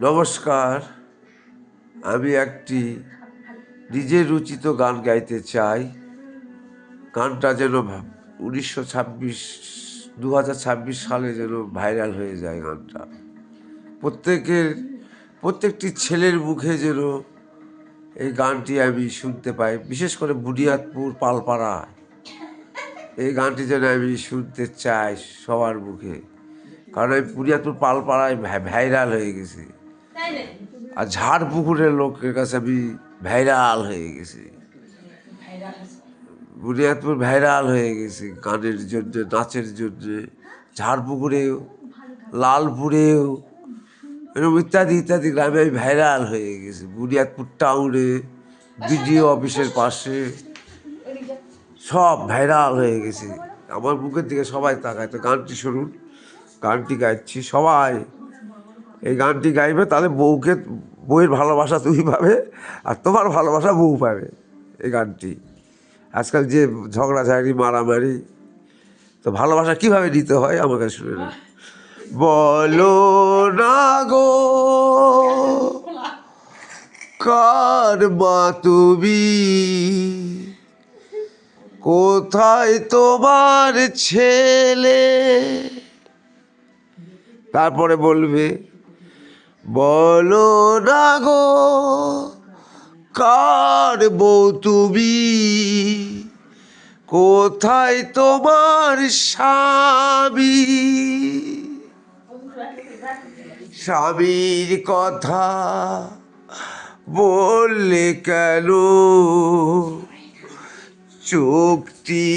নমস্কার, আমি একটি নিজের রচিত গান গাইতে চাই। গানটা যেন 2026 সালে যেন ভাইরাল হয়ে যায়। গানটা প্রত্যেকটি ছেলের মুখে যেন এই গানটি আমি শুনতে পাই, বিশেষ করে বুনিয়াদপুর পালপাড়া। এই গানটি যেন আমি শুনতে চাই সবার মুখে, কারণ আমি বুনিয়াদপুর পালপাড়ায় ভাইরাল হয়ে গেছি, আর ঝাড়পুকুরের লোকের কাছে আমি ভাইরাল হয়ে গেছি। বুনিয়াদপুর ভাইরাল হয়ে গেছে গানের জন্য, নাচের জন্য। ঝাড়পুকুরেও, লালপুরেও, এরকম ইত্যাদি ইত্যাদি গ্রামে আমি ভাইরাল হয়ে গেছি। বুনিয়াদপুর টাউনে, বিডিও অফিসের পাশে সব ভাইরাল হয়ে গেছে। আমার মুখের দিকে সবাই তাকায়। তো গানটি শুনুন, গানটি গাইছি, সবাই এই গানটি গাইবে, তাহলে বউয়ের ভালোবাসা তুমি পাবে, আর তোমার ভালোবাসা বউ পাবে। এই গানটি আজকাল যে ঝগড়াঝাড়ি, মারামারি, তো ভালোবাসা কীভাবে দিতে হয় আমাকে শুনে না। বলো না গো কার মা তুমি, কোথায় তোমার ছেলে। তারপরে বলবে, বলো না গো কার বউ তুমি, কোথায় তোমার স্বামী। স্বামীর কথা বললে কেন চোখটি